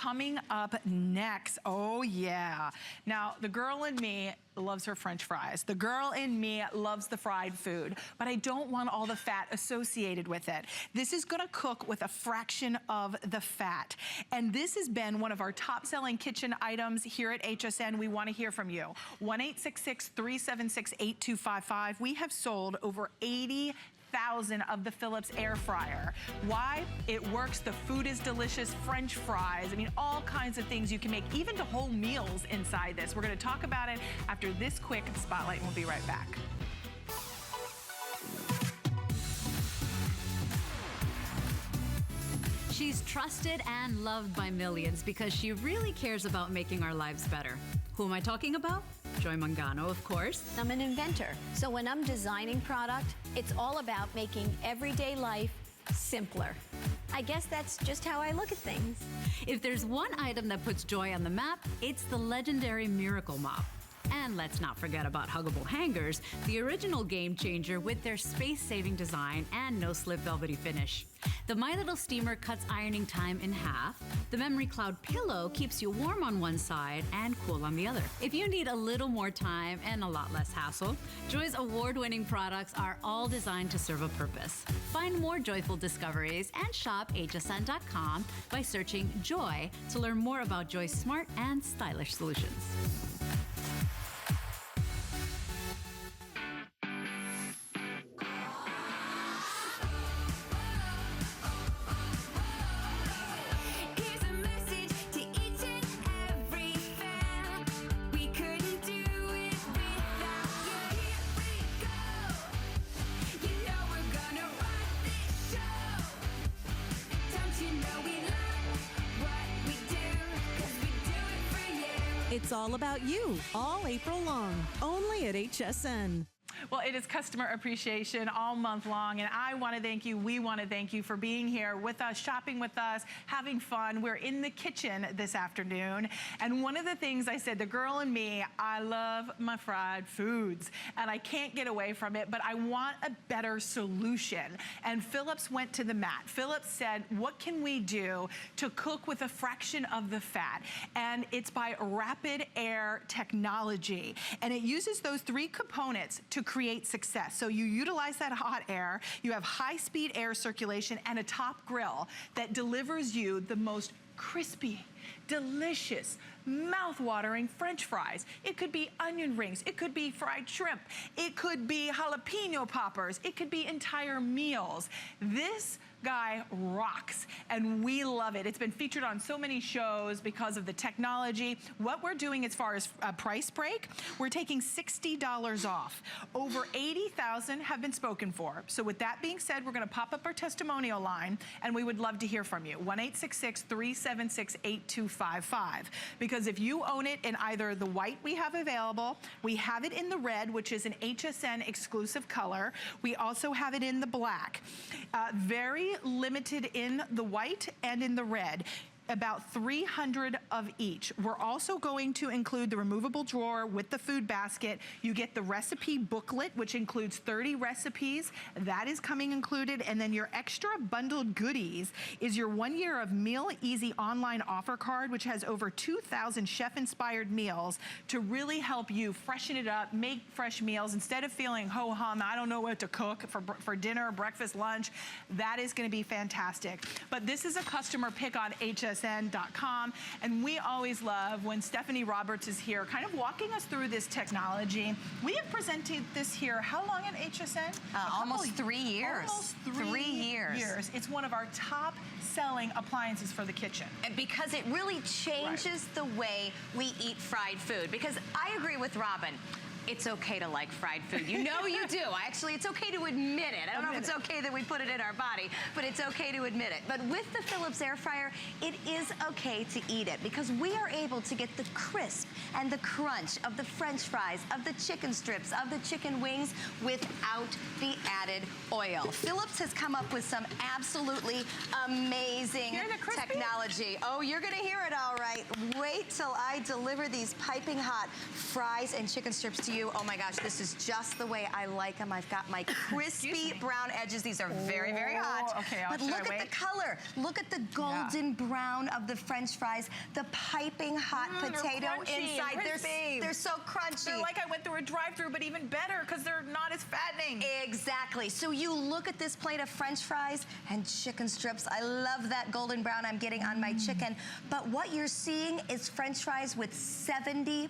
coming up next. Oh yeah. Now, the girl in me loves her French fries. The girl in me loves the fried food, but I don't want all the fat associated with it. This is gonna cook with a fraction of the fat. And this has been one of our top selling kitchen items here at HSN. We wanna hear from you. 1-866-376-8255. We have sold over 80,000 of the Philips air fryer. Why? It works, the food is delicious, French fries, I mean, all kinds of things you can make, even to whole meals inside this. We're gonna talk about it after this quick spotlight, and we'll be right back. She's trusted and loved by millions because she really cares about making our lives better. Who am I talking about? Joy Mangano, of course. I'm an inventor, so when I'm designing product, it's all about making everyday life simpler. I guess that's just how I look at things. If there's one item that puts Joy on the map, it's the legendary Miracle Mop. And let's not forget about huggable hangers, the original game changer with their space-saving design and no-slip velvety finish. The My Little Steamer cuts ironing time in half. The Memory Cloud Pillow keeps you warm on one side and cool on the other. If you need a little more time and a lot less hassle, Joy's award-winning products are all designed to serve a purpose. Find more joyful discoveries and shop hsn.com by searching Joy to learn more about Joy's smart and stylish solutions. It's all about you, all April long, only at HSN. Well, it is customer appreciation all month long, and I want to thank you, we want to thank you for being here with us, shopping with us, having fun. We're in the kitchen this afternoon, and one of the things I said, the girl in me, I love my fried foods, and I can't get away from it, but I want a better solution. And Philips went to the mat. Philips said, what can we do to cook with a fraction of the fat? And it's by rapid air technology, and it uses those three components to create success. So you utilize that hot air, you have high-speed air circulation, and a top grill that delivers you the most crispy, delicious, mouth-watering French fries. It could be onion rings, it could be fried shrimp, it could be jalapeno poppers, it could be entire meals. This guy rocks, and we love it. It's been featured on so many shows because of the technology. What we're doing as far as a price break, we're taking $60 off. Over 80,000 have been spoken for. So with that being said, we're gonna pop up our testimonial line, and we would love to hear from you. 1-866-376-8255. Because if you own it in either the white we have available, we have it in the red, which is an HSN exclusive color. We also have it in the black. Very limited in the white and in the red. About 300 of each. We're also going to include the removable drawer with the food basket. You get the recipe booklet, which includes 30 recipes. That is coming included. And then your extra bundled goodies is your 1 year of MealEasy online offer card, which has over 2,000 chef-inspired meals to really help you freshen it up, make fresh meals. Instead of feeling ho-hum, I don't know what to cook for dinner, breakfast, lunch, that is gonna be fantastic. But this is a customer pick on HSN.com, and we always love when Stephanie Roberts is here kind of walking us through this technology. We have presented this here, how long at HSN? Almost 3 years. Almost 3 years. It's one of our top selling appliances for the kitchen. And because it really changes the way we eat fried food. Because I agree with Robin. It's okay to like fried food. You know you do. Actually, it's okay to admit it. I don't know if it's okay that we put it in our body, but it's okay to admit it. But with the Philips air fryer, it is okay to eat it because we are able to get the crisp and the crunch of the French fries, of the chicken strips, of the chicken wings without the added oil. Philips has come up with some absolutely amazing technology. Oh, you're gonna hear it all right. Wait till I deliver these piping hot fries and chicken strips to you. Oh my gosh, this is just the way I like them. I've got my crispy brown edges. These are very, very hot. Okay, but look at the color. Look at the golden brown of the French fries, the piping hot potato inside. They're so crunchy. They're like I went through a drive-thru, but even better because they're not as fattening. Exactly. So you look at this plate of French fries and chicken strips. I love that golden brown I'm getting on my chicken. But what you're seeing is French fries with 70%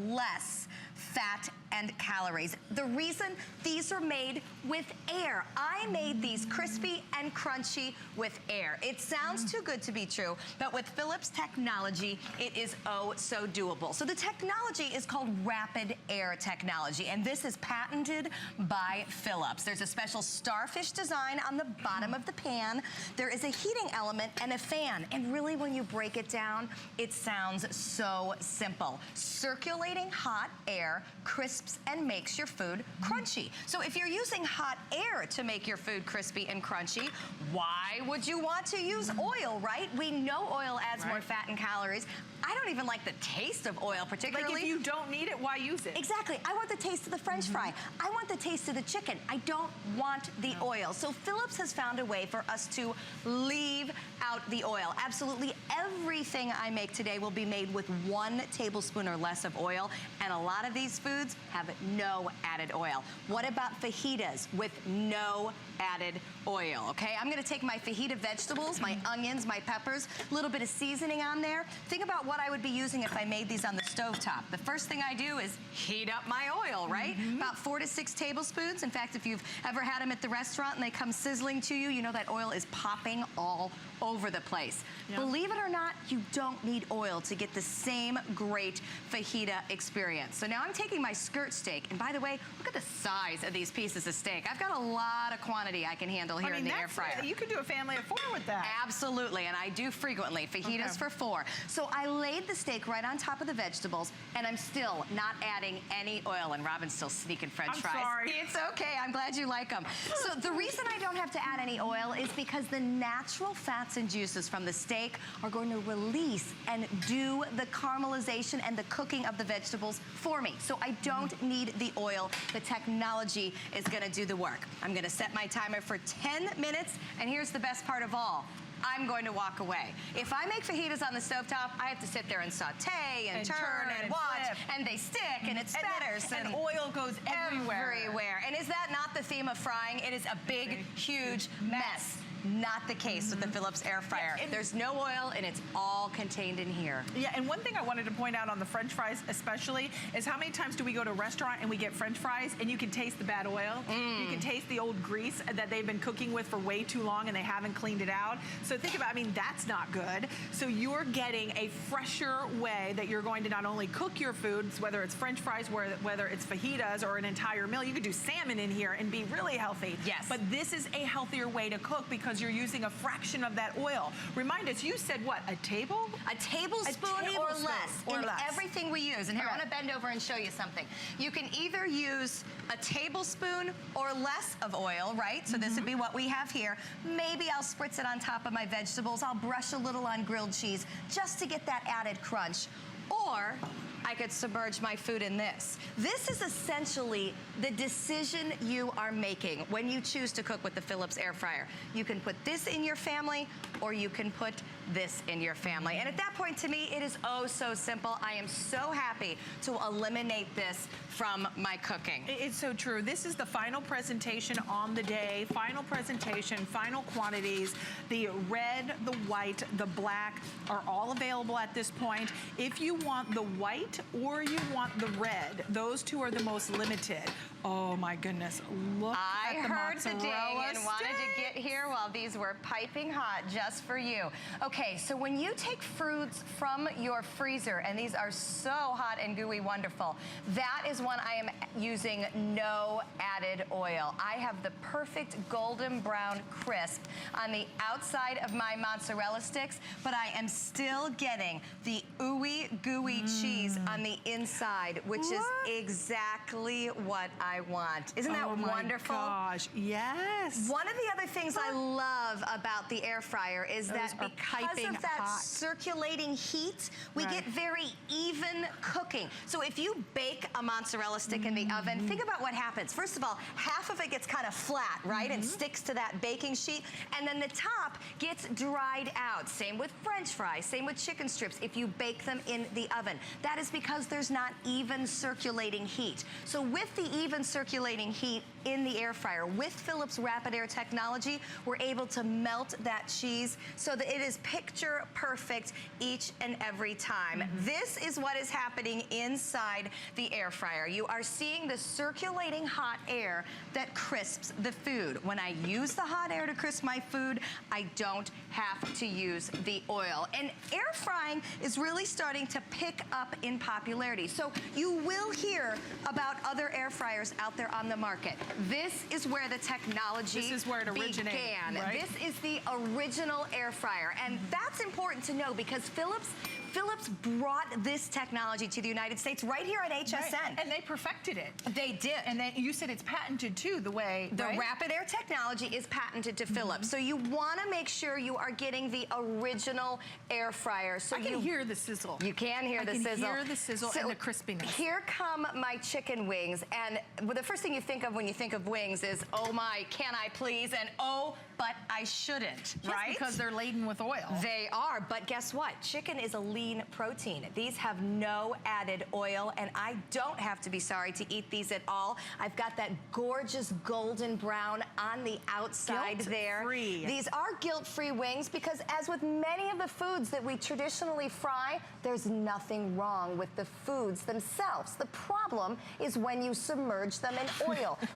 less fat and calories. The reason, these are made with air. I made these crispy and crunchy with air. It sounds too good to be true, but with Philips technology, it is oh so doable. So the technology is called rapid air technology, and this is patented by Philips. There's a special starfish design on the bottom of the pan. There is a heating element and a fan, and really when you break it down, it sounds so simple. Circulating hot air crisps and makes your food crunchy. So if you're using hot air to make your food crispy and crunchy, why would you want to use oil, right? We know oil adds more fat and calories. I don't even like the taste of oil particularly. Like if you don't need it, why use it? Exactly. I want the taste of the French fry. I want the taste of the chicken. I don't want the oil. So Philips has found a way for us to leave out the oil. Absolutely everything I make today will be made with 1 tablespoon or less of oil, and a lot of these foods have no added oil. What about fajitas with no added oil, okay? I'm gonna take my fajita vegetables, my onions, my peppers, a little bit of seasoning on there. Think about what I would be using if I made these on the stovetop. The first thing I do is heat up my oil, right? About 4 to 6 tablespoons. In fact, if you've ever had them at the restaurant and they come sizzling to you, you know that oil is popping all over the place. Believe it or not, you don't need oil to get the same great fajita experience. So now I'm taking my skirt steak, and by the way, look at the size of these pieces of steak. I've got a lot of quantity I can handle here in the air fryer. You could do a family of 4 with that. Absolutely, and I do frequently. Fajitas for 4. So I laid the steak right on top of the vegetables, and I'm still not adding any oil, and Robin's still sneaking French fries. Sorry. It's okay, I'm glad you like them. So the reason I don't have to add any oil is because the natural fats and juices from the steak are going to release and do the caramelization and the cooking of the vegetables for me. So I don't need the oil. The technology is gonna do the work. I'm gonna set my timer for 10 minutes, and here's the best part of all. I'm going to walk away. If I make fajitas on the stovetop, I have to sit there and saute and turn and watch, flip. And they stick and it spatters. And oil goes everywhere. And is that not the theme of frying? It is a big, huge mess. Not the case with the Philips air fryer. There's no oil and it's all contained in here. Yeah, and one thing I wanted to point out on the French fries especially is how many times do we go to a restaurant and we get French fries and you can taste the bad oil. You can taste the old grease that they've been cooking with for way too long and they haven't cleaned it out. So think about, I mean, that's not good. So you're getting a fresher way that you're going to not only cook your foods, whether it's French fries, whether it's fajitas or an entire meal. You could do salmon in here and be really healthy. Yes. But this is a healthier way to cook because you're using a fraction of that oil. Remind us, you said what, a tablespoon or less in less. Everything we use. And here, I want to bend over and show you something. You can either use a tablespoon or less of oil, right? So this would be what we have here. Maybe I'll spritz it on top of my vegetables. I'll brush a little on grilled cheese just to get that added crunch. Or I could submerge my food in this. This is essentially the decision you are making when you choose to cook with the Philips air fryer. You can put this in your family or you can put this in your family. And at that point, to me, it is oh so simple. I am so happy to eliminate this from my cooking. It's so true. This is the final presentation on the day. Final presentation, final quantities. The red, the white, the black are all available at this point. If you want the white or you want the red, those two are the most limited. Oh my goodness, look at the mozzarella I heard the ding and wanted to get here while these were piping hot just for you. Okay, so when you take fruits from your freezer, and these are so hot and gooey wonderful, that is when I am using no added oil. I have the perfect golden brown crisp on the outside of my mozzarella sticks, but I am still getting the ooey gooey cheese on the inside, which is exactly what I I want. Isn't that wonderful? Oh my gosh, yes. One of the other things I love about the air fryer is that because of that circulating heat, we get very even cooking. So if you bake a mozzarella stick in the oven, think about what happens. First of all, half of it gets kind of flat, right, and sticks to that baking sheet, and then the top gets dried out. Same with French fries, same with chicken strips if you bake them in the oven. That is because there's not even circulating heat. So with the even circulating heat in the air fryer, with Philips Rapid Air technology, we're able to melt that cheese so that it is picture perfect each and every time. This is what is happening inside the air fryer. You are seeing the circulating hot air that crisps the food. When I use the hot air to crisp my food, I don't have to use the oil. And air frying is really starting to pick up in popularity. So you will hear about other air fryers out there on the market. This is where the technology This is where it originated, began. right? This is the original air fryer. And that's important to know because Philips brought this technology to the United States right here at HSN. Right. And they perfected it. They did. And then you said it's patented too, the way, The right? Rapid Air technology is patented to Philips. So you want to make sure you are getting the original air fryer. So I can hear the sizzle. You can hear the sizzle. I can hear the sizzle and the crispiness. Here come my chicken wings. And the first thing you think of when you think of wings is, oh my, can I please? And oh, but I shouldn't, Yes, right? because they're laden with oil. They are, but guess what? Chicken is a lean protein. These have no added oil, and I don't have to be sorry to eat these at all. I've got that gorgeous golden brown on the outside there. Guilt-free. These are guilt-free wings because as with many of the foods that we traditionally fry, there's nothing wrong with the foods themselves. The problem is when you submerge them in oil.